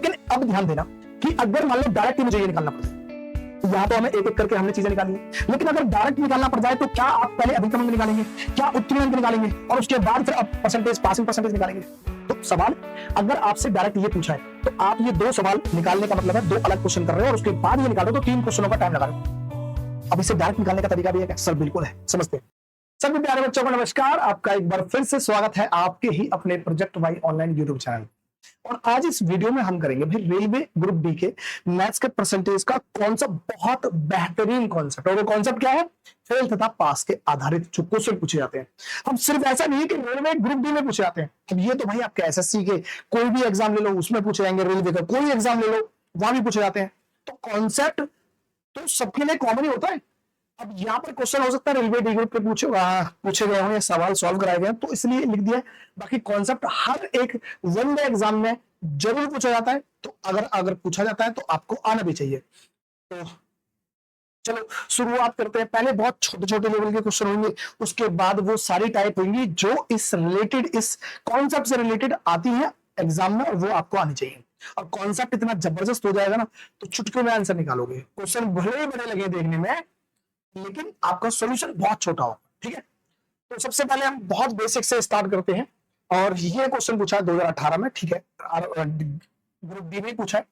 लेकिन अब ध्यान देना कि अगर मान लो डायरेक्ट मुझे ये निकालना पड़ जाए, यहाँ तो हमें एक एक करके हमने चीजें निकाली है, लेकिन अगर डायरेक्ट निकालना पड़ जाए तो क्या आप पहले अधिकतम अंक निकालेंगे, क्या उत्तीर्ण अंक निकालेंगे और उसके बाद फिर आप परसेंटेज, पासिंग परसेंटेज निकालेंगे? तो सवाल अगर आपसे डायरेक्ट ये पूछा है तो आप ये दो सवाल निकालने का मतलब है दो अलग क्वेश्चन कर रहे हो और उसके बाद ये निकालो तो 3 क्वेश्चनों का टाइम लगा रहे हो। अब इसे डायरेक्ट निकालने का तरीका भी है क्या? सर बिल्कुल है, समझते हैं। सभी प्यारे बच्चों को नमस्कार, आपका एक बार फिर से स्वागत है आपके ही अपने project Y online YouTube channel. और आज इस वीडियो में हम करेंगे भाई रेलवे ग्रुप डी के मैथ्स के परसेंटेज का कॉन्सेप्ट, बहुत बेहतरीन कॉन्सेप्ट। और वो कॉन्सेप्ट क्या है? फेल तथा पास के आधारित जो क्वेश्चन पूछे जाते हैं। हम सिर्फ ऐसा नहीं है कि रेलवे ग्रुप डी में पूछे जाते हैं, अब ये तो भाई आपके एसएससी के कोई भी एग्जाम ले लो उसमें पूछे जाएंगे, रेलवे का कोई एग्जाम ले लो वहां भी पूछे जाते हैं। तो कॉन्सेप्ट तो सबके लिए कॉमन ही होता है। अब यहाँ पर क्वेश्चन हो सकता है रेलवे डी ग्रुप पे पूछे गए हों या सवाल सॉल्व कराए गए, तो इसलिए लिख दिया है। बाकी कॉन्सेप्ट हर एक वन डे एग्जाम में जरूर पूछा जाता है, तो अगर पूछा जाता है तो आपको आना भी चाहिए। तो चलो शुरुआत करते हैं। पहले बहुत छोटे छोटे लेवल के क्वेश्चन होंगे, उसके बाद वो सारी टाइप होंगी जो इस कॉन्सेप्ट से रिलेटेड आती है एग्जाम में, और वो आपको आनी चाहिए। और कॉन्सेप्ट इतना जबरदस्त हो जाएगा ना तो चुटकियों में आंसर निकालोगे। क्वेश्चन भले ही बड़े लगे देखने में, लेकिन आपका सॉल्यूशन बहुत छोटा होगा। ठीक है, तो सबसे पहले हम बहुत बेसिक से स्टार्ट करते हैं। और ये क्वेश्चन पूछा है 2018 में, ठीक है, ग्रुप डी में पूछा है।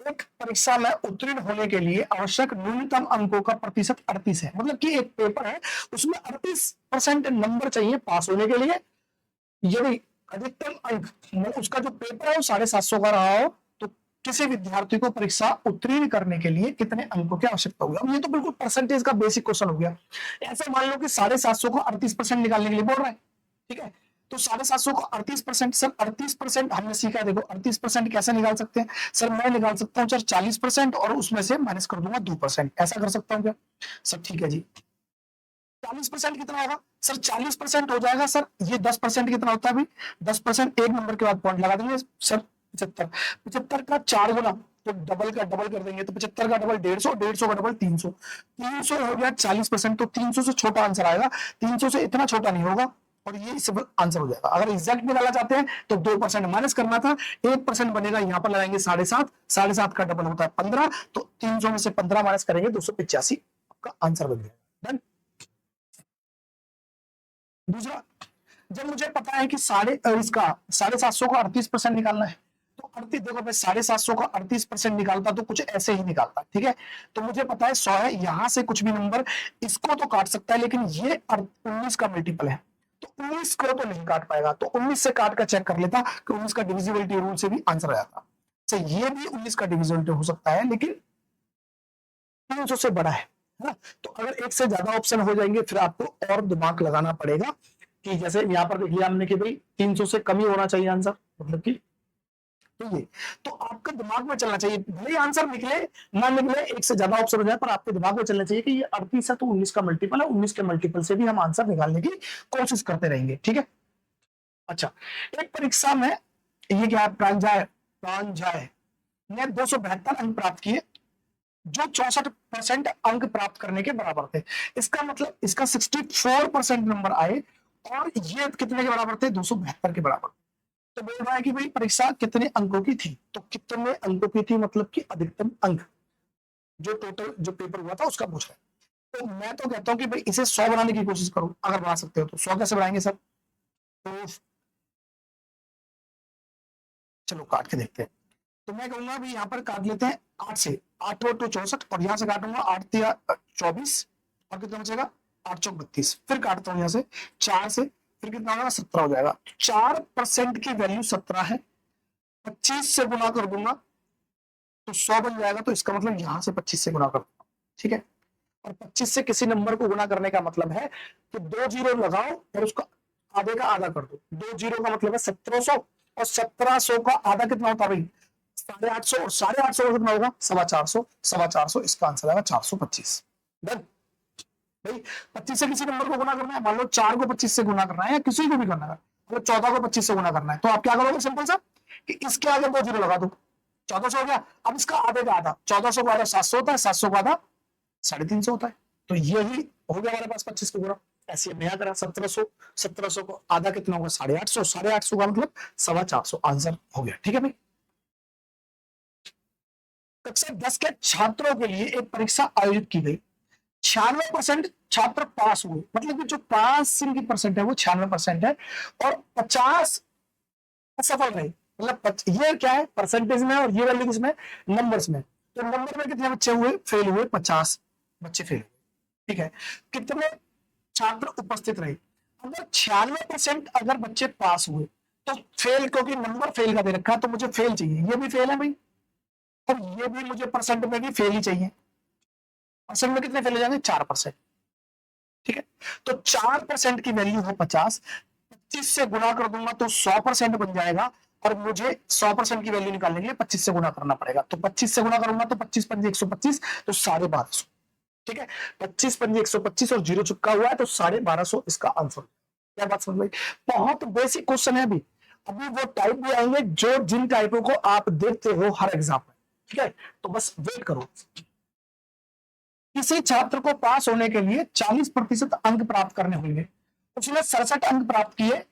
एक परीक्षा में उत्तीर्ण होने के लिए आवश्यक न्यूनतम अंकों का प्रतिशत 38 है। मतलब कि एक पेपर है उसमें 38% नंबर चाहिए पास होने के लिए। यदि अधिकतम अंक उसका जो पेपर है वो 750 का रहा हो तो किसी विद्यार्थी को परीक्षा उत्तीर्ण करने के लिए कितने अंकों की आवश्यकता होगी? अब ये तो बिल्कुल परसेंटेज का बेसिक क्वेश्चन हो गया। ऐसे मान लो कि 750 को 38% निकालने के लिए बोल रहा है, ठीक है, तो 750 को 38%, सर 38% हमने सीखा, देखो 38% कैसे निकाल सकते हैं? सर मैं निकाल सकता हूँ सर 40% और उसमें से माइनस कर दूंगा 2%, ऐसा कर सकता हूँ क्या? सर ठीक है जी। 40% कितना होगा? सर 40% हो जाएगा। सर ये 10% कितना होता है? अभी 10% एक नंबर के बाद पॉइंट लगा देंगे। सर 75 का 4 गुना तो डबल का डबल कर देंगे, तो 75 का डबल 150, 150 का डबल 300, 300 हो गया 40%। तो 300 से छोटा आंसर आएगा, 300 से इतना छोटा नहीं होगा, और ये सिंपल आंसर हो जाएगा। अगर एग्जैक्ट निकालना चाहते हैं तो 2% माइनस करना था, 1% बनेगा, यहाँ पर लगाएंगे 7.5, 7.5 का डबल होता है 15, तो 300 में से 15 माइनस करेंगे 285, आपका आंसर बन जाएगा। डन। दूसरा, जब मुझे पता है कि 750 को 38% निकालना है, तो 38, देखो मैं 750 का 38% निकालता तो कुछ ऐसे ही निकालता, ठीक है। तो मुझे पता है 100 है, यहां से कुछ भी नंबर इसको तो काट सकता है, लेकिन ये 19 का मल्टीपल है, तो 19 को तो नहीं काट पाएगा। तो 19 से काट कर चेक कर लेता कि 19 का डिविजिबिलिटी रूल से भी आंसर आ जाता। तो ये भी 19 का डिविजिबिलिटी हो सकता है, लेकिन 300 से बड़ा है ना। तो अगर एक से ज्यादा ऑप्शन हो जाएंगे फिर आपको और दिमाग लगाना पड़ेगा, कि जैसे यहाँ पर देखिए हमने कि भाई 300 से कम ही होना चाहिए आंसर, मतलब कि तो ये तो आपका दिमाग में चलना चाहिए, भले आंसर निकले ना निकले, एक से ज्यादा ऑप्शन हो जाए, पर आपके दिमाग में चलना चाहिए कि ये 38 है तो 19 का मल्टीपल है, 19 के मल्टीपल से भी हम आंसर निकालने की कोशिश करते रहेंगे। ठीक है, अच्छा, एक परीक्षा में ये क्या है, प्रांजय ने 272 अंक प्राप्त किए जो 64% अंक प्राप्त करने के बराबर थे। इसका मतलब इसका 64% नंबर आए और ये कितने के बराबर थे? 272 के बराबर। तो बोल रहा है कि भाई परीक्षा कितने अंकों की थी, तो कितने अंकों की थी मतलब कि अधिकतम अंक जो टोटल जो पेपर हुआ था उसका पूछ रहा है। तो मैं तो कहता हूं कि भाई इसे 100 बनाने की कोशिश करो, अगर बना सकते हो तो। 100 कैसे बनाएंगे सर? तो चलो काट के देखते हैं। तो मैं कहूंगा भी यहाँ पर काट लेते हैं 8 से, 8 और 2 64, और यहाँ से काटूंगा 8 तिया 24, और कितना बचेगा 8 चौक 32। फिर काटता हूँ यहाँ से 4 से, फिर कितना होगा 17 हो जाएगा। 4% की वैल्यू 17 है, 25 से गुना कर दूंगा तो 100 बन जाएगा। तो इसका मतलब यहाँ से 25 से गुना कर दूंगा, ठीक है। और 25 से किसी नंबर को गुना करने का मतलब है कि 2 जीरो लगाओ और उसका आधे का आधा कर दो। 2 जीरो का मतलब है 1700, और 1700 का आधा कितना होता है भाई 850, और 850 कितना होगा 450, 450, इसका आंसर आएगा 425। डन भाई। 25 से किसी नंबर को गुना करना है, मान लो 4 को 25 से गुना करना है, या किसी को भी करना है, मतलब 14 को 25 से गुना करना है, तो आप क्या करोगे? सिंपल सा कि इसके आगे 2 जीरो लगा दो, 1400 हो गया। अब इसका आधे का आधा, 1400 का आधा 700 होता है, 700 का आधा 350 होता है, तो यही हो गया हमारे पास 25 को गुना। ऐसे नया करा 1700, 1700 को आधा कितना होगा 850, 850 का मतलब 450 आंसर हो गया। ठीक है भाई। कक्षा 10 के छात्रों के लिए एक परीक्षा आयोजित की गई। 96% छात्र पास हुए, मतलब कि जो पासिंग की परसेंट है वो 96% है, और 50 असफल रहे। मतलब ये क्या है, परसेंटेज में, और ये वैल्यू किसमें, नंबर्स में। तो नंबर में कितने बच्चे हुए, फेल हुए, 50 बच्चे फेल हुए। ठीक है, कितने छात्र उपस्थित रहे। अगर 96% अगर बच्चे पास हुए तो फेल, क्योंकि नंबर फेल का दे रखा है तो मुझे फेल चाहिए, ये भी फेल है भाई, और ये भी मुझे परसेंट में भी फेल ही चाहिए। परसेंट में कितने फेल हो जाएंगे, 4%। ठीक है, तो 4% की वैल्यू है 50, 25 से गुना कर दूंगा तो 100% बन जाएगा, और मुझे 100% की वैल्यू निकालने के लिए 25 से गुना करना पड़ेगा। तो 25 से गुना करूंगा तो 25 पंजे 125, तो 1250। ठीक है, 25 पंजे 125 और जीरो चुका हुआ है तो 1250 इसका आंसर। क्या बात समझ में? बहुत बेसिक क्वेश्चन है। अभी अभी वो टाइप भी आएंगे जो जिन टाइपों को आप देखते हो हर एग्जाम में। ठीक है, तो बस वेट करो। किसी छात्र को पास होने के लिए 40% अंक प्राप्त करने होंगे। उसने 67 अंक प्राप्त किए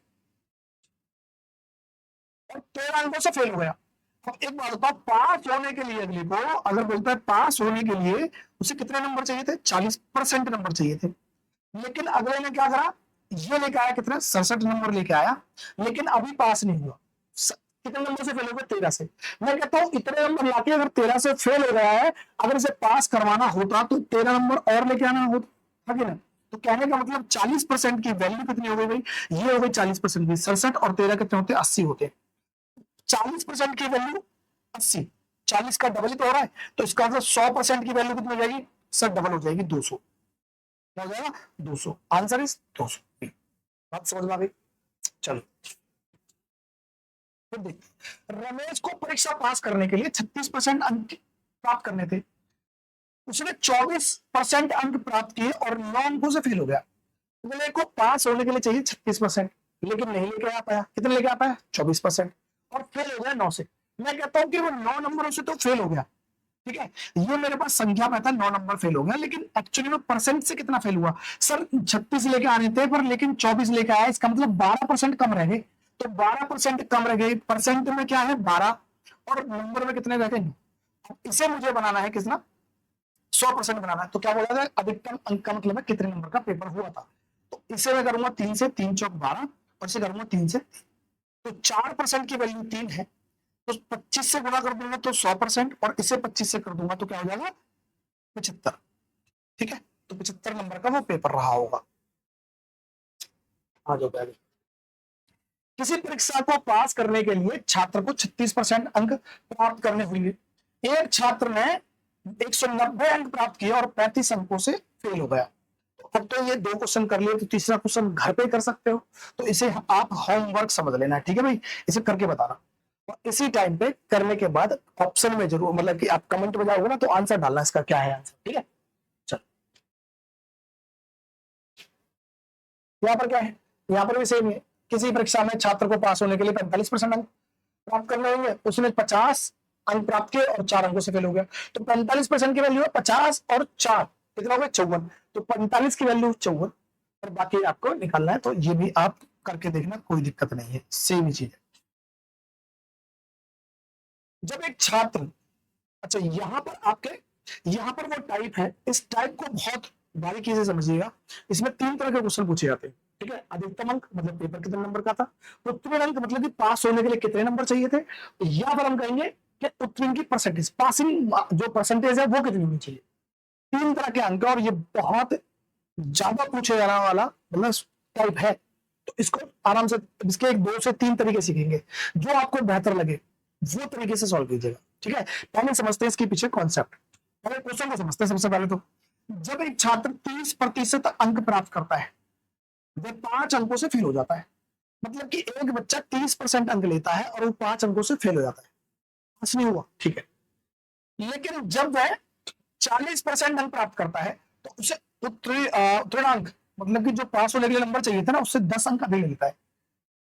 और 13 अंकों से फेल हो गया। अब एक बात बताओ, पास होने के लिए अगले को अगर बोलता है पास होने के लिए उसे कितने नंबर चाहिए थे, 40% नंबर चाहिए थे। लेकिन अगले ने क्या करा, ये लेके आया कितना, 67 नंबर लेके आया, लेकिन अभी पास नहीं हुआ। कितने नंबर से फेल हो गया, 13 से। मैं कहता हूं इतने नंबर लाके अगर 13 से फेल हो गया है, अगर इसे पास करवाना होता तो 13 नंबर और लेके आना होता कि ना। तो कहने का मतलब 40% की वैल्यू कितनी हो गई भाई, ये हो गई 40% की। 67 और 13 कितने होते हैं, 80 होते हैं। 40% की वैल्यू 80, 40 का डबल ही तो हो रहा है, तो इसका मतलब 100% की वैल्यू कितनी हो जाएगी सर, डबल हो जाएगी, 200। क्या हो जाएगा, 200। Answer is 200। बात समझ में आ गई। चलो फिर देखिए, रमेश को परीक्षा पास करने के लिए 36% अंक प्राप्त करने थे। उसने 24% अंक प्राप्त किए और 9 अंकों से फेल हो गया। बोले को पास होने के लिए चाहिए 36%, लेकिन नहीं लेके आ पाया। कितने लेके आ पाया, 24%, और फेल हो गया 9 से। मैं कहता हूं कि वो 9 नंबरों से तो फेल हो गया। ठीक है, ये मेरे पास संख्या में था 9 नंबर फेल हो गया, लेकिन एक्चुअली में परसेंट से कितना फेल हुआ सर, 36 लेके आने थे पर लेकिन 24 लेके आया, इसका मतलब 12% कम रह गए। तो 12% कम रह गए, परसेंट में क्या है 12, और नंबर में कितने रह गए। इसे मुझे बनाना है कितना, 100% बनाना है। तो क्या बोला जाए, अधिकतम अंक का मतलब है कितने नंबर का पेपर हुआ था। तो इसे मैं करूंगा 3 से, 3 चौक 12, और इसे करूंगा 3 से 3। तो 4% की वैल्यू 3 है, तो 25 से गुणा कर दूंगा तो 100%, और इसे 25 से कर दूंगा तो क्या हो जाएगा, 75। ठीक है, तो 75 नंबर का वो पेपर रहा होगा। आ जाओ पहले। किसी परीक्षा को पास करने के लिए छात्र को 36% अंक प्राप्त करने होंगे। एक छात्र ने 190 अंक प्राप्त किए और 35 अंकों से फेल हो गया। अब तो ये 2 क्वेश्चन कर लिए, तो तीसरा क्वेश्चन घर पे कर सकते हो। तो इसे आप होमवर्क समझ लेना, ठीक है भाई, इसे करके बताना। और इसी टाइम पे करने के बाद ऑप्शन में जरूर, मतलब कि आप कमेंट में जाओगे ना तो आंसर डालना, इसका क्या है आंसर। ठीक है, चलो यहाँ पर क्या है, यहाँ पर भी सेम है। किसी परीक्षा में छात्र को पास होने के लिए 45% अंक प्राप्त करने होंगे। उसने 50 अंक प्राप्त किए और 4 अंकों से फेल हो गया। तो 45% की वैल्यू है 50 और 4, कितना हो गया 54। तो 45 की वैल्यू 54, और बाकी आपको निकालना है। तो ये भी आप करके देखना, कोई दिक्कत नहीं है, सेम ही चीज है। जब एक छात्र, अच्छा यहाँ पर आपके, यहाँ पर वो टाइप है, इस टाइप को बहुत बारीकी से समझिएगा। इसमें 3 तरह के क्वेश्चन पूछे जाते हैं। ठीक है, अधिकतम अंक मतलब पेपर कितने नंबर का था, उत्तीर्ण अंक मतलब कि पास होने के लिए कितने नंबर चाहिए थे, या फिर हम कहेंगे कि उत्तीर्ण की परसेंटेज, पासिंग जो परसेंटेज है वो कितनी होनी चाहिए। 3 तरह के अंक, और ये बहुत ज्यादा पूछे जाने वाला मतलब टाइप है। तो इसको आराम से, इसके एक 2 से 3 तरीके सीखेंगे, जो आपको बेहतर लगे वो तरीके से सॉल्व कीजिएगा। ठीक है, पहले समझते हैं इसके पीछे कॉन्सेप्ट, पहले क्वेश्चन को समझते हैं। सबसे पहले तो जब एक छात्र 30% अंक प्राप्त करता है, वह 5 अंकों से फेल हो जाता है। मतलब कि एक बच्चा 30% अंक लेता है और वो 5 अंकों से फेल हो जाता है, पास नहीं हुआ। ठीक है, लेकिन जब वह 40% अंक प्राप्त करता है तो उसे उत्तीर्णांक, मतलब कि जो पास होने के लिए नंबर चाहिए था ना, उससे 10 अंक अधिक मिलता है।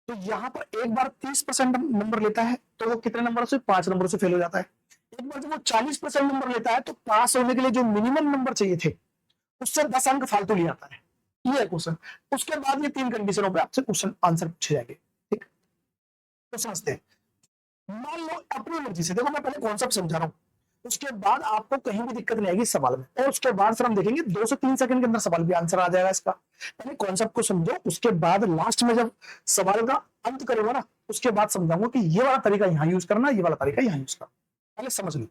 तो यहां पर एक बार 30% नंबर लेता है तो वो कितने नंबर से, 5 नंबर से फेल हो जाता है। एक बार जब वो 40% नंबर लेता है तो पास होने के लिए जो मिनिमम नंबर चाहिए थे उससे 10 अंक फालतू ले आता है। ये है क्वेश्चन। उसके बाद ये 3 कंडीशनों पे आपसे क्वेश्चन आंसर पूछे जाएंगे। ठीक, तो समझते हैं। मान लो अपनी मर्जी से, देखो मैं पहले कॉन्सेप्ट समझा रहा हूं। उसके बाद आपको कहीं भी दिक्कत नहीं आएगी सवाल में। और उसके बाद सर हम देखेंगे 2 से 3 सेकंड के अंदर सवाल भी आंसर आ जाएगा इसका। पहले कॉन्सेप्ट को समझो, उसके बाद लास्ट में जब सवाल का अंत करोगे ना, उसके बाद समझाऊंगा कि ये वाला तरीका यहाँ यूज करना, ये वाला तरीका यहाँ यूज करना। पहले समझ लो।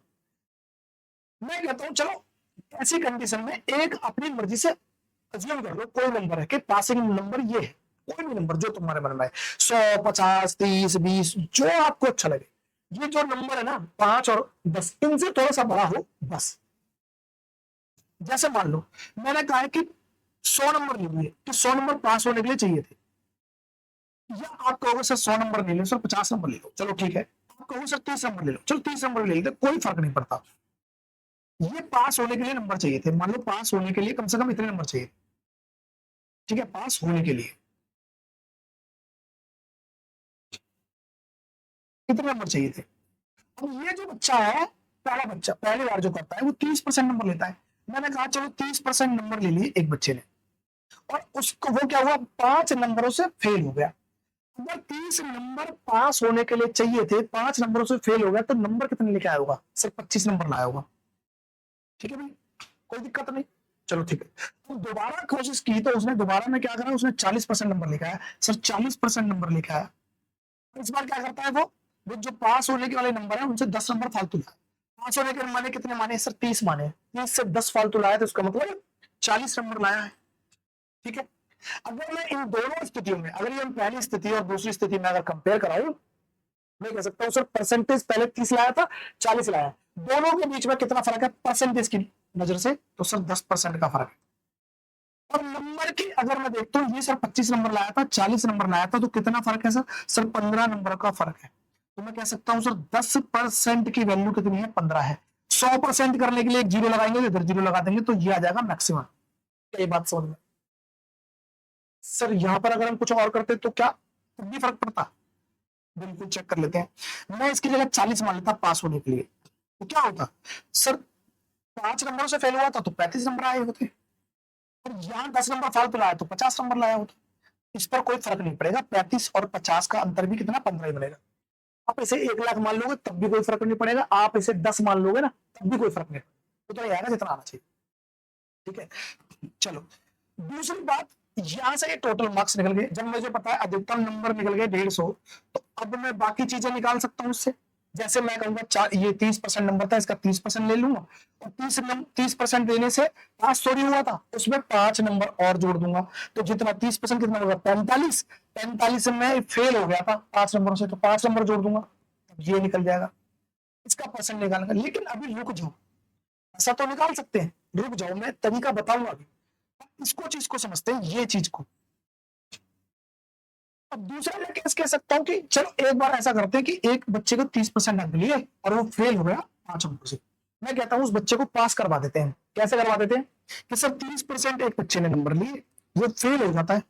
मैं कहता हूं चलो ऐसी कंडीशन में एक अपनी मर्जी से अज्यूम कर लो कोई नंबर है कि पासिंग नंबर ये है, कोई भी नंबर जो तुम्हारे मन में है, 100, 50, 30, 20, जो आपको अच्छा लगे। ये जो नंबर है ना 5 और 10, इनसे थोड़ा सा बड़ा हो बस। जैसे मान लो मैंने कहा है कि 100 नंबर ले लिए, कि 100 नंबर पास होने के लिए चाहिए थे, या आप कहोगे सर 100 नंबर ले लो, सर 50 नंबर ले लो, चलो ठीक है। आप कहोगे सर 30 नंबर ले लो, चलो 30 नंबर ले लेते, कोई फर्क नहीं पड़ता। ये पास होने के लिए नंबर चाहिए थे, मान लो पास होने के लिए कम से कम इतने नंबर चाहिए, ठीक है, पास होने के लिए कितने नंबर चाहिए थे। अब ये जो बच्चा है, पहला बच्चा पहली बार जो करता है वो 30% नंबर लेता है। मैंने कहा चलो 30% नंबर ले लिए एक बच्चे ने, और उसको वो क्या हुआ, 5 नंबरों से फेल हो गया। अगर 30 नंबर पास होने के लिए चाहिए थे, 5 नंबरों से फेल हो गया, तो नंबर कितने लेके आया होगा, सिर्फ 25 नंबर लाया होगा। ठीक है भाई, कोई दिक्कत नहीं, चलो ठीक है। तो दोबारा कोशिश की तो उसने दोबारा में क्या करा, उसने 40% नंबर लेके आया, सर 40% नंबर लेके आया। इस बार क्या करता है वो जो पास होने के वाले नंबर है उनसे 10 नंबर फालतू लाया। पास होने के माने कितने माने सर, 30 माने, 30 से 10 फालतू लाया, तो उसका मतलब 40 नंबर लाया है। ठीक है, अगर मैं इन दोनों स्थितियों में, अगर ये पहली स्थिति और दूसरी स्थिति में अगर कंपेयर कराऊं, मैं कह सकता हूं सर परसेंटेज पहले 30 लाया था, 40 लाया, दोनों के बीच में कितना फर्क है परसेंटेज की नजर से, तो सर 10% का फर्क है। और नंबर की अगर मैं देखता हूँ, ये सर 25 नंबर लाया था, 40 नंबर लाया था, तो कितना फर्क है सर, सर 15 नंबर का फर्क है। तो मैं कह सकता हूं सर 10% की वैल्यू कितनी है, 15 है। 100% करने के लिए एक जीरो लगाएंगे, इधर जीरो लगा देंगे, तो ये आ जाएगा मैक्सिमम। ये बात समझ में। सर यहां पर अगर हम कुछ और करते तो क्या तब भी फर्क पड़ता, बिल्कुल चेक कर लेते हैं। मैं इसकी जगह 40 मान लेता पास होने के लिए, तो क्या होता सर, 5 नंबरों से फेल हुआ था तो 35 नंबर आए होते, और यहाँ 10 नंबर फालतू लाया तो 50 नंबर लाया होता। इस पर कोई फर्क नहीं पड़ेगा, 35 और 50 का अंतर भी कितना, 15 ही बनेगा। आप इसे 1 लाख मान लोगे तब भी कोई फर्क नहीं पड़ेगा, आप इसे 10 मान लोगे ना तब भी कोई फर्क नहीं पड़ेगा, तो आएगा जितना आना चाहिए। ठीक है, चलो दूसरी बात, यहां से ये टोटल मार्क्स निकल गए। जब मुझे पता है अधिकतम नंबर निकल गए 150, तो अब मैं बाकी चीजें निकाल सकता हूं उससे। जैसे मैं कहूंगा ये 30% नंबर था, इसका 30% ले लूंगा, और 30% देने से पास थोड़ी हुआ था, उसमें 5 नंबर और जोड़ दूंगा, तो जितना 30% कितना होगा, 45। 45 में फेल हो गया था 5 नंबरों से, तो 5 नंबर जोड़ दूंगा, ये निकल जाएगा। इसका परसेंट निकालूंगा, लेकिन अभी रुक जाओ, ऐसा तो निकाल सकते हैं, रुक जाओ मैं तरीका बताऊंगा अभी। इसको चीज को समझते हैं, ये चीज को। अब दूसरा मैं केस कह सकता हूं कि चलो एक बार ऐसा करते हैं कि एक बच्चे को 30% अंक लिए और वो फेल हो गया 5 अंकों से। मैं कहता हूं उस बच्चे को पास करवा देते हैं। कैसे करवा देते हैं कि सर 30% एक बच्चे ने नंबर लिए, वो फेल हो जाता है,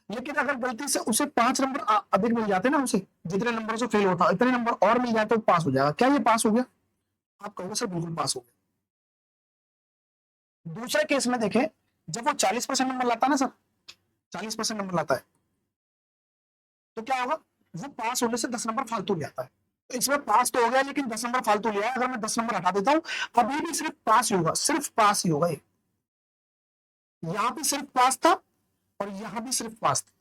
लेकिन अगर गलती से उसे 5 नंबर अधिक मिल जाते ना, उसे जितने नंबर से फेल होता इतने नंबर और मिल जाए तो पास हो जाएगा। क्या ये पास हो गया? आप कहोगे सर बिल्कुल पास हो गया। दूसरे केस में देखें, जब वो 40% नंबर लाता है ना सर, 40% नंबर लाता है, तो क्या होगा, वो पास होने से 10 नंबर फालतू ले आता है। तो इसमें पास तो हो गया, लेकिन 10 नंबर फालतू लिया है। अगर मैं 10 नंबर हटा देता हूं, अभी भी सिर्फ पास ही होगा, सिर्फ पास ही होगा। यहां भी सिर्फ पास था और यहां भी सिर्फ पास था,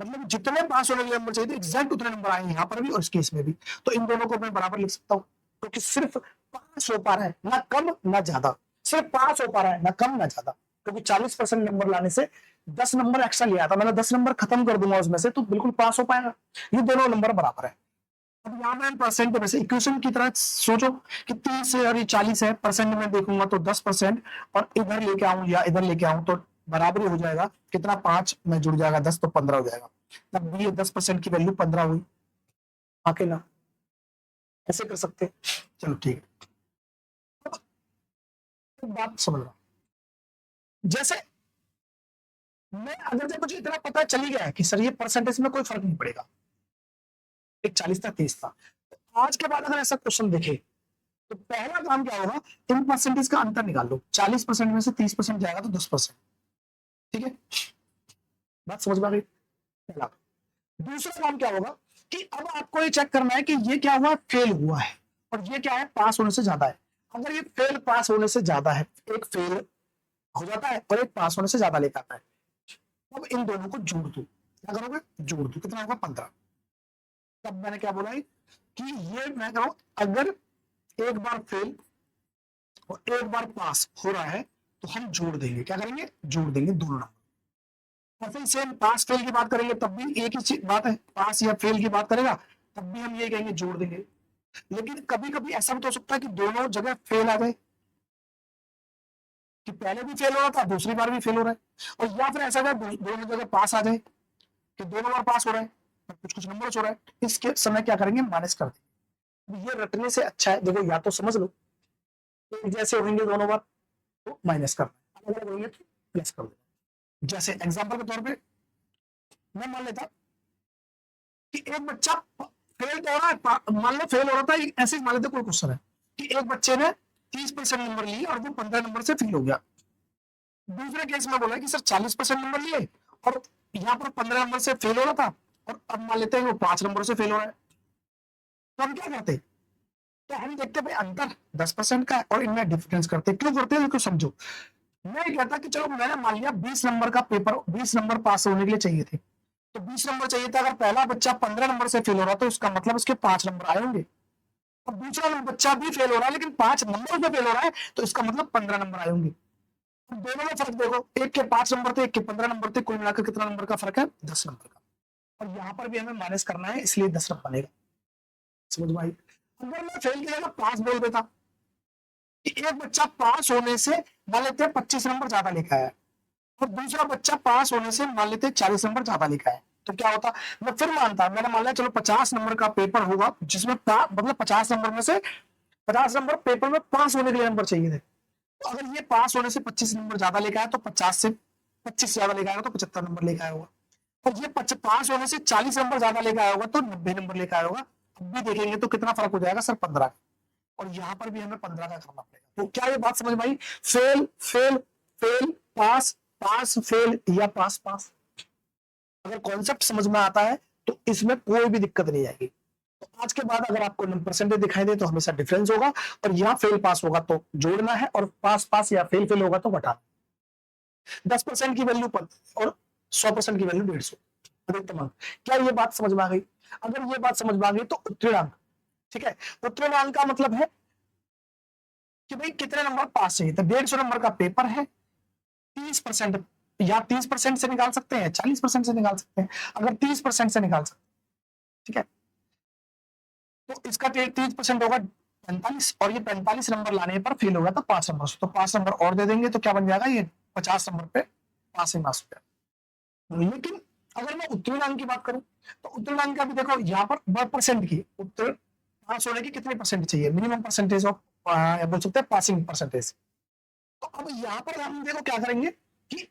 मतलब जितने पास होने के नंबर चाहिए थे एग्जैक्ट उतने नंबर आए यहाँ पर भी और इस केस में भी। तो इन दोनों को मैं बराबर लिख सकता हूँ, क्योंकि सिर्फ पास हो पा रहा है, ना कम ना ज्यादा, सिर्फ पास हो पा रहा है, ना कम ना ज्यादा। क्योंकि 40% नंबर लाने से 10 नंबर एक्स्ट्रा लिया था, मैंने 10 नंबर खत्म कर दूंगा उसमें से, तो बिल्कुल पास हो पाएगा। ये दोनों नंबर बराबर है। अब यहाँ मैं परसेंट वैसे इक्वेशन की तरह सोचो कि 30 है और ये 40 है, परसेंट में देखूंगा तो 10%, और इधर लेके आऊं या इधर लेके आऊं तो बराबरी हो जाएगा। कितना, 5 में जुड़ जाएगा 10, तो 15 हो जाएगा। तब भी ये 10% की वैल्यू 15 हुई। अकेला ऐसे कर सकते हैं। चलो ठीक है, बात समझ रहा, जैसे मैं अगर जब मुझे इतना पता चल गया है कि सर ये परसेंटेज में कोई फर्क नहीं पड़ेगा, एक 40 था 30 था, तो आज के बाद अगर ऐसा क्वेश्चन देखे तो पहला काम क्या होगा, इन परसेंटेज का अंतर निकाल लो। 40% में से 30% जाएगा तो 10%। ठीक है, बात समझ में आ गई। पहला, दूसरा काम क्या होगा कि अब आपको ये चेक करना है कि ये क्या हुआ, फेल हुआ है, और ये क्या है, पास होने से ज्यादा है। अगर ये फेल पास होने से ज्यादा है, एक फेल हो जाता है और एक पास होने से ज्यादा लेकर आता है, अब इन दोनों को जोड़ दो। क्या करोगे? जोड़ दो। कितना होगा? 15। तब मैंने क्या बोला है कि ये मैं कह रहा हूं, अगर एक बार फेल और एक बार पास हो रहा है तो हम जोड़ देंगे। क्या करेंगे? जोड़ देंगे दोनों नंबर। और फिर सेम पास फेल की बात करेंगे तब भी एक ही बात है, पास या फेल की बात करेगा तब भी हम ये कहेंगे जोड़ देंगे। लेकिन कभी कभी ऐसा भी तो हो सकता है कि दोनों जगह फेल आ जाए, कि पहले भी फेल हो रहा था दूसरी बार भी फेल हो रहा है, और या फिर ऐसा दोनों जगह पास आ जाए कि दोनों बार पास हो रहा है, कुछ कुछ नंबर हो रहा है। इसके समय क्या करेंगे? माइनस कर देंगे। ये रटने से अच्छा है, देखो या तो समझ लो, एक जैसे होंगे दोनों बार तो माइनस करना, अलग अलग होंगे तो प्लस कर देना। जैसे एग्जांपल के तौर पे मैं मान लेता कि एक बच्चा फेल तो हो रहा है, मान लो फेल हो रहा था, ऐसे मान लेते कोई क्वेश्चन है कि एक बच्चे ने 30% नंबर लिए और वो 15 नंबर से फेल हो गया। दूसरे केस में बोला कि सर 40% नंबर लिए और यहाँ पर 15 नंबर से फेल हो रहा था, और अब मान लेते हैं वो 5 नंबर से फेल हो रहा है। तो हम क्या करते? तो हम देखते भाई अंतर 10% का है और इनमें डिफरेंस करते। क्यों करते हैं? क्यों समझो। मैं कहता कि चलो मैंने मान लिया 20 नंबर का पेपर, 20 नंबर पास होने के लिए चाहिए थे, तो 20 नंबर चाहिए था। अगर पहला बच्चा 15 नंबर से फेल हो रहा तो उसका मतलब उसके 5 नंबर आए होंगे। अब दूसरा बच्चा भी फेल हो रहा है लेकिन 5 नंबर से फेल हो रहा है तो इसका मतलब 15 नंबर आए होंगे। दोनों में फर्क देखो, एक के 5 नंबर थे, एक के 15 नंबर थे, कुल मिलाकर कितना नंबर का फर्क है? 10 नंबर का। और यहां पर भी हमें माइनस करना है, इसलिए 10 नंबर बनेगा। समझ में आई? अगर मैं फेल की जगह पास बोल देता कि एक बच्चा पास होने से मान लेते हैं 25 नंबर ज्यादा लेकर आया और दूसरा बच्चा पास होने से मान लेते 40 नंबर ज्यादा लेकर आया, तो क्या होता? मैं फिर मानता, मैंने मान लिया चलो 50 नंबर का पेपर होगा जिसमें मतलब 50 नंबर में से 50 नंबर पेपर में पास होने के लिए नंबर चाहिए थे। तो अगर ये पास होने से 25 नंबर ज्यादा लेकर आया तो 50 से 25 ज्यादा लेकर आएगा तो 75 नंबर लेकर आया होगा। और ये पास होने से 40 नंबर ज्यादा लेकर आया होगा तो 90 नंबर लेकर आया होगा। अब भी देखेंगे तो कितना फर्क हो जाएगा सर? 15। और यहां पर भी हमें 15 का करना पड़ेगा। तो क्या ये बात समझ में आई? Fail fail fail pass pass fail या पास पास। अगर कॉन्सेप्ट समझ में आता है तो इसमें कोई भी दिक्कत नहीं आएगी। तो आज के बाद अगर आपको परसेंटेज दिखाई दे तो हमेशा डिफरेंस होगा, और यहाँ फेल पास होगा तो जोड़ना है, और पास पास या फेल फेल होगा तो घटाना। 10% की वैल्यू पर और 100% की वैल्यू 150 अधिकतम अंक। क्या ये बात समझ में आ गई? अगर ये बात समझ में आ गई तो उत्तीर्णांक, ठीक है, उत्तीर्णांक का मतलब है कि भाई कितने नंबर पास चाहिए। तो 150 नंबर का पेपर है, 30% या 30% से निकाल सकते हैं, 40% से निकाल सकते हैं। अगर 30% से निकाल सकते हैं, ठीक है, तो इसका 30% होगा 45, और ये 45 नंबर लाने पर फेल होगा तो 5 नंबर, तो 5 नंबर और दे देंगे तो क्या बन जाएगा? ये 50 नंबर पे पासिंग मार्क्स हो जाएगा। लेकिन अगर मैं उत्तीर्णांक की बात करूं तो उत्तीर्णांक का भी देखो यहाँ पर परसेंट की उत्तीर्ण पास होने की कितने परसेंट चाहिए? मिनिमम परसेंटेज ऑफ बोल सकते हैं पासिंग परसेंटेज। तो अब यहाँ पर हम देखो क्या करेंगे कि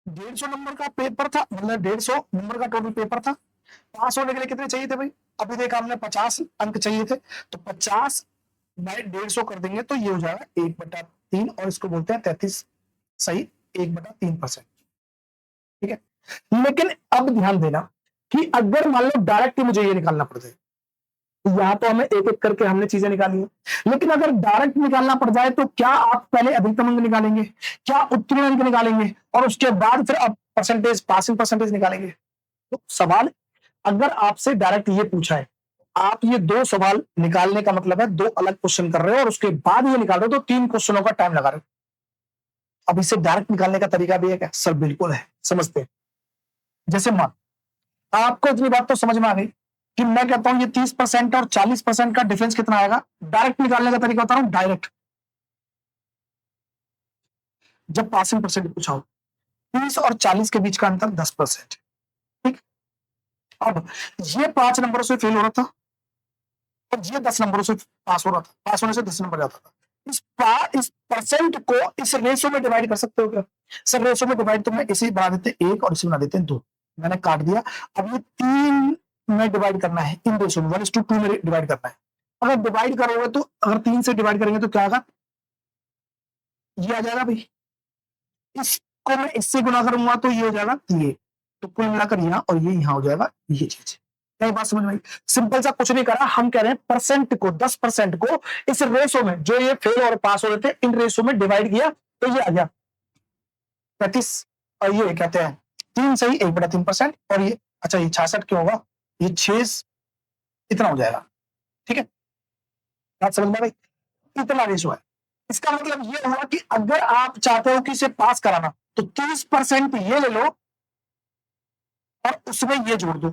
150 नंबर का पेपर था, मतलब 150 नंबर का टोटल पेपर था, पास होने के लिए कितने चाहिए थे भाई? अभी देखा हमने 50 अंक चाहिए थे, तो 50 बाई 150 कर देंगे तो ये हो जाएगा 1/3, और इसको बोलते हैं 33 सही 1/3%। ठीक है, लेकिन अब ध्यान देना कि अगर मान लो डायरेक्ट ही मुझे ये निकालना पड़ जाए, यहाँ तो हमें एक एक करके हमने चीजें निकाली है, लेकिन अगर डायरेक्ट निकालना पड़ जाए तो क्या आप पहले अधिकतम अंक निकालेंगे, क्या उत्तीर्ण अंक निकालेंगे, और उसके बाद फिर आप परसेंटेज पासिंग परसेंटेज निकालेंगे? तो सवाल अगर आपसे डायरेक्ट ये पूछा है, आप ये दो सवाल निकालने का मतलब है दो अलग क्वेश्चन कर रहे हो और उसके बाद ये निकाल रहे हो, तो 3 क्वेश्चनों का टाइम लगा रहे हो। अब इसे डायरेक्ट निकालने का तरीका भी है क्या? सर बिल्कुल है, समझते हैं। जैसे मान, आपको इतनी बात तो समझ में आ गई कि मैं कहता हूं ये 30% और 40% का डिफरेंस कितना आएगा। डायरेक्ट निकालने का तरीका बता रहा हूं, डायरेक्ट। जब पासिंग परसेंट पूछा हो, 30 और 40 के बीच का अंतर 10%। ठीक, अब ये 5 नंबरों से फेल हो रहा था और ये 10 नंबरों से पास हो रहा था, पास होने से 10 नंबर जाता था। इस परसेंट को इस रेशो में डिवाइड कर सकते हो क्या? सर रेशो में डिवाइड तो मैं इसे बना देते 1 और इसे बना देते 2, मैंने काट दिया। अब ये 3 में डिवाइड करना है, इन रेशो में 1:2 में डिवाइड करना है। अगर डिवाइड करोगे तो अगर 3 से डिवाइड करेंगे तो क्या आएगा? ये आ जाएगा भाई। इसको मैं इससे गुना करूंगा तो ये हो जाएगा ये, तो कुल मिलाकर यहाँ और ये यहाँ हो जाएगा ये चीज। नहीं, बात समझ में आई? सिंपल सा कुछ नहीं करा, हम कह रहे हैं परसेंट को 10% को इस रेशो में, जो ये फेल और पास हो रहे थे, इन रेशो में डिवाइड किया तो ये आ गया 35, और ये कहते हैं 3 सही 1/3%, और ये अच्छा ये 66 क्यों होगा, ये 6 इतना हो जाएगा। ठीक है, बात समझ में आई? इतना रेशो है। इसका मतलब ये हुआ कि अगर आप चाहते हो कि इसे पास कराना तो 30% ये ले लो और उसमें ये जोड़ दो।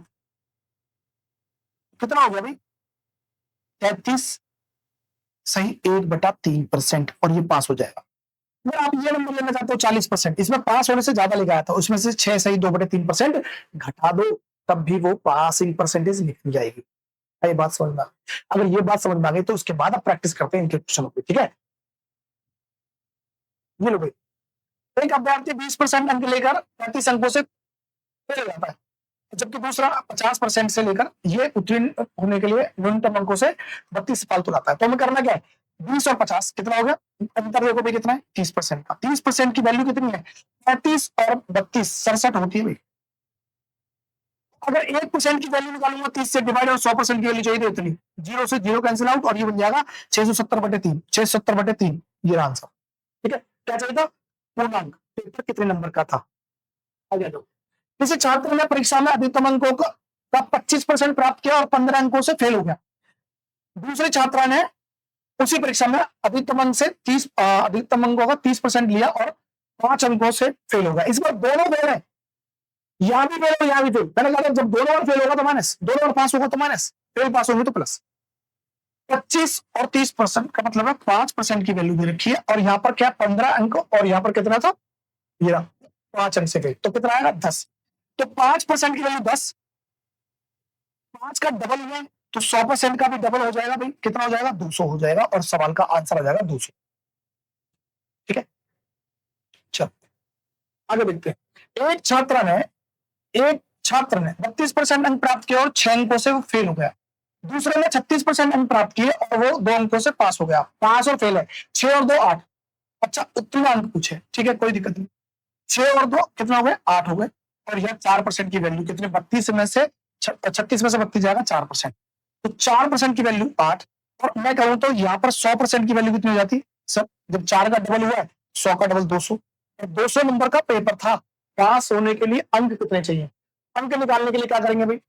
कितना हो गया भाई? 33 सही 1/3%, और ये पास हो जाएगा। अगर आप ये नंबर लेना चाहते हो 40%, इसमें पास होने से ज्यादा लिखा था, उसमें से 6 सही 2/3% घटा दो, तब भी वो पासिंग परसेंटेज निकल जाएगी। ये बात समझ में आ गई? अगर ये बात समझ में आ गई तो उसके बाद आप प्रैक्टिस करते हैं इनके क्वेश्चनों पे। ठीक है, ये लो भाई, एक अभ्यर्थी 20% अंक लेकर 35 अंकों से फेल हो जाता है, जबकि दूसरा 50% से लेकर ये उत्तीर्ण होने के लिए न्यूनतम अंकों से 32 फालतू लाता है। तो हमें करना क्या है? 20 और 50 कितना हो गया? अंतर देखो भाई कितना है? 30% का। 30% की वैल्यू कितनी है? 35 और 32 67 होती है भाई। अगर 1% की वैल्यू निकालूंगा 30 से डिवाइड, और 100% की वैल्यू चाहिए इतनी, 0 से 0 कैंसिल आउट, और ये बन जाएगा 670/3, 670/3 ये आंसर। ठीक है, क्या चाहिए था? पूर्णांक। पेपर कितने नंबर का था? आगे दो। किसी छात्र ने परीक्षा में अधिकतम अंकों का 25% प्राप्त किया और 15 अंकों से फेल हो गया। दूसरे छात्र ने उसी परीक्षा में अधिकतम अंक से 30 अधिकतम अंकों का 30% लिया और 5 अंकों से फेल हो गया। इस बार दोनों फेल है, यहां भी फेल हो यहां भी फेल। मैंने कहा जब दोनों बार फेल होगा तो माइनस, दोनों बार पास होगा तो माइनस, फेल पास होंगे तो प्लस। 25 और 30% का मतलब है 5% की वैल्यू दे रखी है, और यहाँ पर क्या 15 अंक, और यहाँ पर कितना था? ये 5 अंक से फेल, तो कितना आएगा? 10। तो 5% की वैल्यू 10, 5 का डबल हुआ तो 100% का भी डबल हो जाएगा भाई। कितना हो जाएगा? 200 हो जाएगा, और सवाल का आंसर आ जाएगा 200। ठीक है, चल आगे देखते हैं। एक छात्र ने 32% अंक प्राप्त किए और 6 अंकों से वो फेल हो गया। दूसरे ने 36% अंक प्राप्त किए और वो 2 अंकों से पास हो गया। पास और फेल है, 6 और 2 8। अच्छा, उतना अंक पूछे, ठीक है, कोई दिक्कत नहीं। 6 और 2 कितना हो गए? 8 हो गए, और यह 4% की वैल्यू कितने? 32 में से 36 में से 32 जाएगा 4%, तो 4% की वैल्यू 8। और मैं कहूं तो यहाँ पर 100% की वैल्यू कितनी हो जाती सर? जब 4 का डबल हुआ है, 100 का डबल 200, और 200 नंबर का पेपर था। पास होने के लिए अंक कितने चाहिए? अंक निकालने के लिए क्या करेंगे भाई?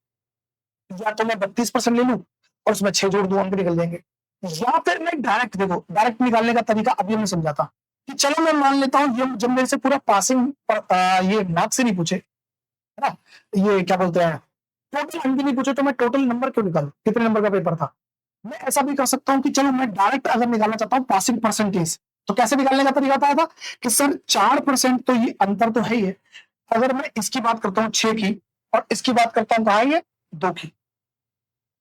या तो मैं 32% ले लूं और उसमें 6 जोड़ दूं, अंक निकल जाएंगे, या फिर मैं डायरेक्ट, देखो डायरेक्ट निकालने का तरीका अभी हमने समझाता कि चलो मैं मान लेता हूं, ये जब मेरे से पूरा पासिंग ये मार्क्स से नहीं पूछे, है ना, ये क्या बोलते हैं, टोटल अंक नहीं पूछे, तो मैं टोटल नंबर क्यों निकालूं? कितने नंबर का पेपर था? मैं ऐसा भी कर सकता हूं कि चलो मैं डायरेक्ट अगर निकालना चाहता हूं पासिंग परसेंटेज, तो कैसे निकालने का तरीका बताया था कि सर 4% तो ये अंतर तो है ही है। अगर मैं इसकी बात करता हूँ 6 की, और इसकी बात करता हूँ कहा ये 2 की,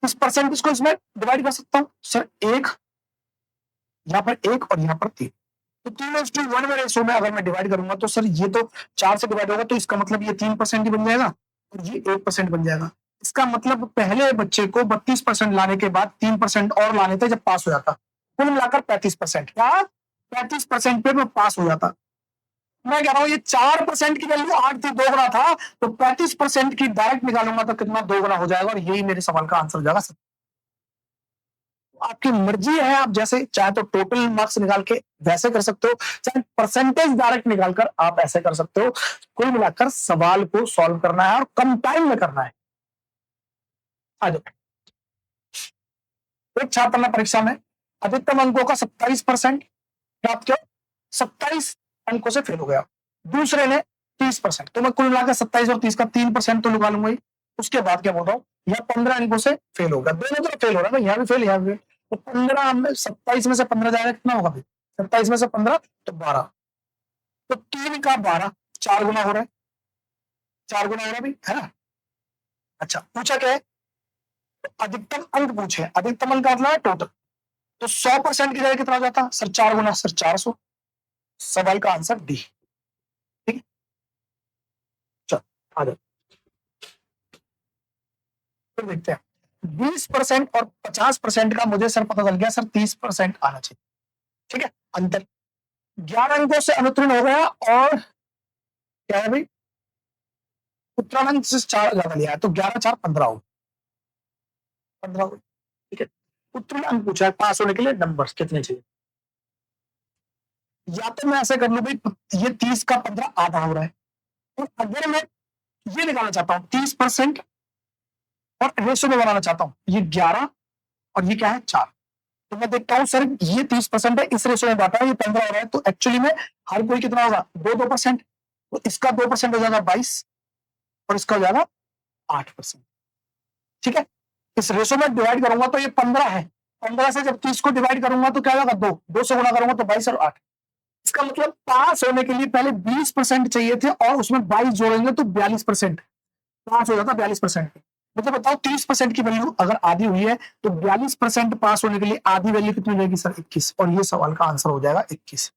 इस परसेंटेज को इसमें डिवाइड कर सकता हूँ सर, एक यहाँ पर 1 और यहाँ पर 3, तो 3:1 में रेशो में अगर मैं डिवाइड करूंगा तो सर ये तो 4 से डिवाइड होगा, तो इसका मतलब ये 3% ही बन जाएगा, और ये 1% बन जाएगा। इसका मतलब पहले बच्चे को 32% लाने के बाद 3% और लाने थे जब पास हो जाता, कुल मिलाकर 35%, क्या 35% पे मैं पास हो जाता। मैं कह रहा हूँ ये 4% की वैल्यू 8 थी, 2 गुना था, तो 35% की डायरेक्ट निकालूंगा तो कितना? 2 गुना हो जाएगा, और यही मेरे सवाल का आंसर हो जाएगा। आपकी मर्जी है, आप जैसे चाहे तो टोटल मार्क्स निकाल के वैसे कर सकते हो, चाहे परसेंटेज डायरेक्ट निकालकर आप ऐसे कर सकते हो। कुल मिलाकर सवाल को सॉल्व करना है और कम टाइम में करना है। आ जाओ। एक छात्र ने परीक्षा में अधिकतम अंकों का 27% प्राप्त किया, 27 अंकों से फेल हो गया। दूसरे ने 30%, तो मैं कुल मिलाकर 27 और 30 का 3% तो लगा लूंगा ही। उसके बाद क्या बोल रहा हूँ, यह 15 अंकों से फेल होगा, दोनों तरफ फेल हो रहा है, यहाँ भी फेल यहाँ भी फेल। तो 15 में 27 में से 15 जाएगा, कितना होगा भाई? 27 में से 15 तो 12, तो 3 का 12, 4 गुना हो रहा है, 4 गुना हो रहा है भाई, है ना। अच्छा, पूछा क्या है? तो अधिकतम अंक पूछे, अधिकतम अंक का मतलब है टोटल, तो 100% की जगह कितना हो जाता सर? 4 गुना सर 400। सवाल का आंसर डी। ठीक है, चल आ जाओ, फिर देखते हैं। 20% और 50% का मुझे सर पता चल गया सर, 30% आना चाहिए। ठीक है, अंतर 11 अंकों से अनुत्तीर्ण हो गया, और क्या है भाई? उत्तराखंड से 4 ज्यादा लिया है, तो 11 4 15 हो। 15 हुए, ठीक है। उत्तरीण अंक पूछा है, पास होने के लिए नंबर कितने चाहिए। या तो मैं ऐसे कर लूं भाई, ये 30 का 15 आधा हो रहा है, और अगर मैं ये निकालना चाहता हूं 30% और रेशो में बनाना चाहता हूं, ये 11 और ये क्या है 4, तो मैं देखता हूं सर ये 30% है, इस रेशो में बांटा है, ये 15 हो रहा है, तो एक्चुअली में हर कोई कितना होगा 2%, तो इसका 2% हो जाएगा 22 और इसका हो जाएगा 8%, ठीक है। इस रेशो में डिवाइड करूंगा तो ये 15 है, 15 से जब 30 को डिवाइड करूंगा तो क्या होगा 2 से गुणा करूंगा तो 22 और 8। इसका मतलब पास होने के लिए पहले 20% चाहिए थे और उसमें 22 जोड़ेंगे तो 42%, पास हो जाता 42%। मतलब बताओ 30% की वैल्यू अगर आधी हुई है तो 42% पास होने के लिए आधी वैल्यू कितनी हो जाएगी सर 21, और ये सवाल का आंसर हो जाएगा 21।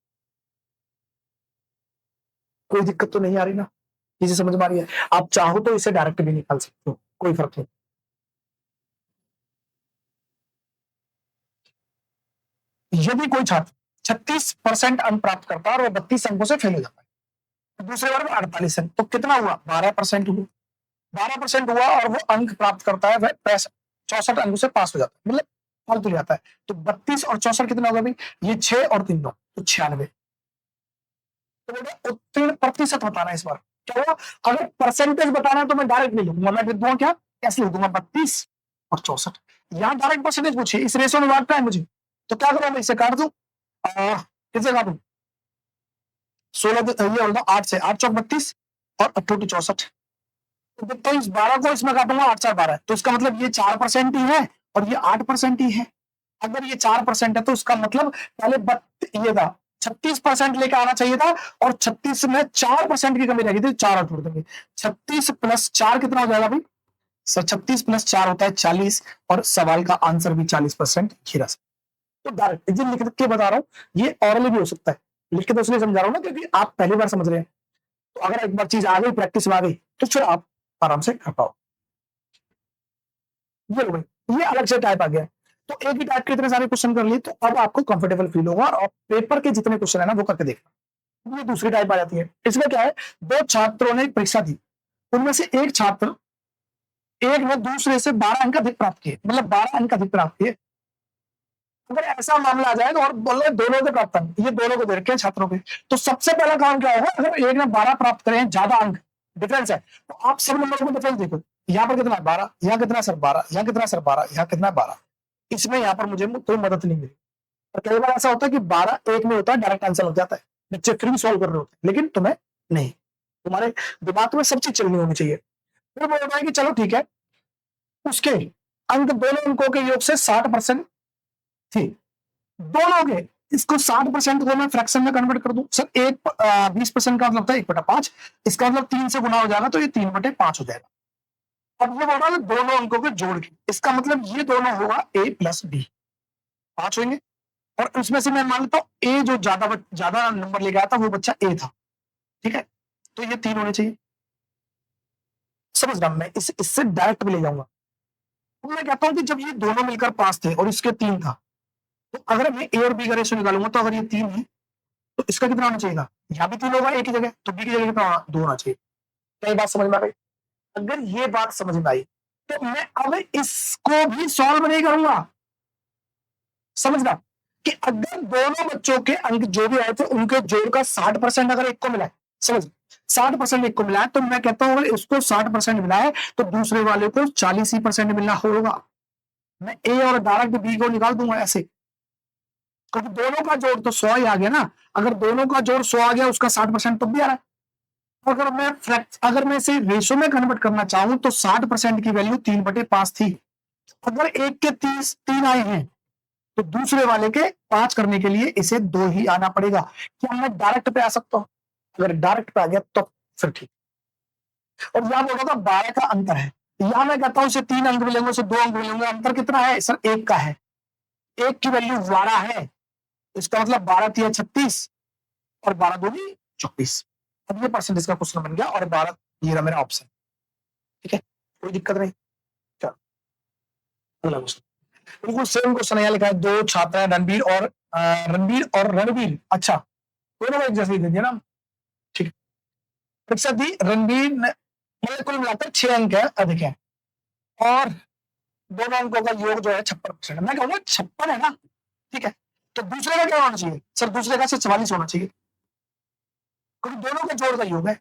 कोई दिक्कत तो नहीं आ रही ना, चीजें समझ में आ रही है। आप चाहो तो इसे डायरेक्ट भी निकाल सकते हो, कोई फर्क नहीं। यदि कोई छात्र 36% अंक प्राप्त करता है और वो 32 अंकों से फेल हो जाता है, दूसरे बार में 48 अंक, तो कितना हुआ 12% हुआ, 12% हुआ और वो अंक प्राप्त करता है, वह 64 अंकों से पास हो जाता है, मतलब फालतू जाता है। तो 32 और 64 कितना होगा भाई, ये 6 और 3 9 तो 96। तो बेटा उत्तीर्ण प्रतिशत बताना है इस बार, क्या हुआ। अगर परसेंटेज बताना है तो मैं डायरेक्ट नहीं लिखूंगा, मैं लिख दूंगा क्या, कैसे लिख दूंगा 32 और 64। यहाँ डायरेक्ट परसेंटेज पूछे, इस रेशो में बांटना है मुझे, तो क्या करूं मैं इसे काट दूं, किसे काटूं 16, ये होगा 8 से 8 चौक 32 और 8 64, तो इस 12 को इसमें काटूंगा 8 4 12, तो इसका मतलब ये 4% ही है और ये 8% ही है। अगर ये 4% है तो उसका मतलब पहले ये था 36% लेके आना चाहिए था, और 36 में 4% की कमी रहेगी थी, 4 और छोड़ देंगे। 36 प्लस 4 कितना हो जाएगा भाई सर, 36 प्लस 4 होता है 40, और सवाल का आंसर भी 40% खीरा से। तो डायरेक्ट लिख के बता रहा हूँ, ये ऑरली भी हो सकता है, लिख के तो इसलिए समझा रहा हूँ ना क्योंकि आप पहली बार समझ रहे हैं, तो अगर एक बार चीज आ गई प्रैक्टिस में आ गई तो फिर आप आराम से कर पाओ। ये लो भाई, ये अलग से टाइप आ गया, तो एक ही टाइप के इतने सारे क्वेश्चन कर लिए, तो अब आपको कंफर्टेबल फील होगा और पेपर के जितने क्वेश्चन है ना वो करके देखना। ये दूसरी टाइप आ जाती है। इसमें क्या है, दो छात्रों ने परीक्षा दी, उनमें से एक छात्र, एक ने दूसरे से 12 अंक अधिक प्राप्त किए, मतलब 12 अंक अधिक प्राप्त किए। अगर ऐसा मामला आ जाए तो और बोल रहे दोनों के प्राप्त अंक, ये दोनों को दे रखे हैं छात्रों के, तो सबसे पहला काम क्या होगा, अगर एक ने 12 प्राप्त करे हैं, ज्यादा अंक डिफरेंस है, तो आप सब नंबर को डिफरेंस देखो, यहाँ पर कितना 12, यहाँ कितना सर 12, यहाँ कितना सर 12, यहाँ कितना 12, इसमें यहाँ पर मुझे कोई मदद नहीं मिली। और कई बार ऐसा होता है कि 12 एक में होता है, डायरेक्ट आंसर लग जाता है, बच्चे फिर भी सॉल्व कर रहे होते हैं, लेकिन तुम्हें नहीं, तुम्हारे दिमाग में सब चीज चलनी होनी चाहिए। फिर बोल रहा है कि चलो ठीक है, उसके अंक दोनों अंकों के योग से 60% थी, दोनों के, इसको 60% को मैं फ्रैक्शन में कन्वर्ट कर दूं सर, एक 20% का मतलब था 1/5, इसका मतलब 3 से गुना हो जाएगा तो ये 3/5 हो जाएगा। अब ये बोल रहा है दोनों अंकों के जोड़ के, इसका मतलब ये दोनों होगा a प्लस b, 5 होंगे, और उसमें से मैं मान लेता हूं a जो ज्यादा नंबर लेके आया था वो बच्चा a था, ठीक है, तो ये 3 होने चाहिए। समझ रहा मैं इससे डायरेक्ट भी ले जाऊंगा, तो मैं कहता हूं कि जब ये दोनों मिलकर 5 थे और इसके 3 था, तो अगर मैं ए और बी का रेशियो निकालूंगा तो अगर ये 3 है तो इसका कितना होना चाहिए, यहाँ भी 3 होगा एक ही जगह, तो बी की जगह कितना होना 2 होना चाहिए। क्या ये बात समझ में आ गई। अगर ये बात समझ में आई तो मैं अब इसको भी सॉल्व नहीं करूंगा, समझना कि अगर दोनों बच्चों के अंक जो भी आए थे उनके जोड़ का 60% अगर एक को मिला है, समझ 60% एक को मिला है, तो मैं कहता हूं अगर इसको 60% मिला है तो दूसरे वाले को 40% मिलना होगा। मैं ए और डायरेक्ट बी को निकाल दूंगा ऐसे, क्योंकि दोनों का जोड़ तो 100 ही आ गया ना, अगर दोनों का जोड़ 100 आ गया उसका 60% तो भी आ रहा है। अगर मैं इसे रेशो में कन्वर्ट करना चाहूं तो 60% की वैल्यू 3/5 थी, अगर एक के 3 आए हैं तो दूसरे वाले के 5 करने के लिए इसे 2 ही आना पड़ेगा। क्या मैं डायरेक्ट पे आ सकता हूं, अगर डायरेक्ट पे आ गया तो फिर ठीक। और यहां बोल रहा था 12 का अंतर है, यहां मैं कहता हूं इसे 3 अंक मिलेंगे, उसे 2 अंक मिलेंगे, अंतर कितना है सर, एक का है, एक की वैल्यू 12 है, इसका मतलब 12 3 36 और 12 दूनी 24। अब ये परसेंटेज का क्वेश्चन बन गया और 12 ये रहा मेरा ऑप्शन, ठीक है, कोई दिक्कत नहीं। चलो अगला क्वेश्चन, बिल्कुल सेम क्वेश्चन है, यहाँ लिखा है दो छात्र हैं रणबीर, अच्छा दोनों को एक जैसे ही दे दिया ना, ठीक है। परीक्षा दी रणबीर ने, मतलब कुल मिलाकर 6 अंक है अधिक है, और दोनों अंकों का योग जो है 56%। मैं कहूंगा 56 है ना, ठीक है, तो दूसरे का क्या होना चाहिए सर? दूसरे का सिर्फ 44 होना चाहिए, क्योंकि दोनों का जोड़ का योग है।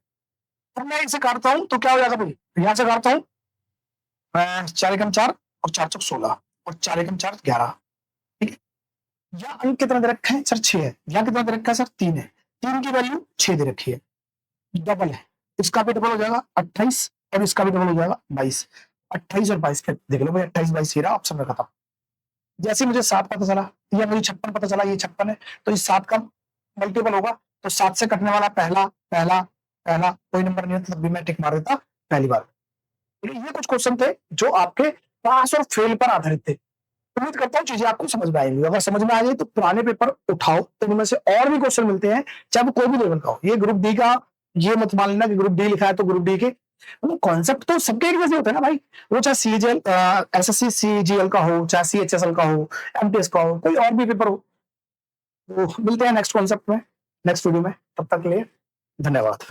अब मैं इसे काटता हूं तो क्या हो जाएगा भाई, यहां से काटता हूं, 4 एकम 4 और 4 चौक 16 और 4 एकम 4 11, ठीक है। यहाँ अंक कितना दे रखा है सर? 6 है। यहाँ कितना दे रखा है सर? 3 है। 3 की वैल्यू 6 दे रखी है, डबल है। इसका भी डबल हो जाएगा 28 और इसका भी डबल हो जाएगा 22। 28 और 22 देख लो भाई, 28 22 ही रहा ऑप्शन में खत्म। जैसे मुझे 7 पता चला या मुझे 56 पता चला, ये 56 है, तो इस 7 का मल्टीपल होगा, तो 7 से कटने वाला पहला पहला पहला कोई नंबर नहीं होता, तब भी मैं टिक मार देता पहली बार। तो ये कुछ क्वेश्चन थे जो आपके पास और फेल पर आधारित थे। उम्मीद करता हूँ चीजें आपको समझ में आएंगी। अगर समझ में आ जाए तो पुराने पेपर उठाओ, तो इनमें से और भी क्वेश्चन मिलते हैं, चाहे वो कोई भी लेवल का हो। ये ग्रुप डी का, ये मत मान लेना कि ग्रुप डी लिखा है तो ग्रुप डी के कॉन्सेप्ट तो सबके एक जैसे होते हैं ना भाई। वो चाहे सीजीएल एसएससी सीजीएल का हो, चाहे सीएचएसएल का हो, एमटीएस का हो, कोई और भी पेपर हो। तो मिलते हैं नेक्स्ट कॉन्सेप्ट में, नेक्स्ट वीडियो में। तब तक के लिए धन्यवाद।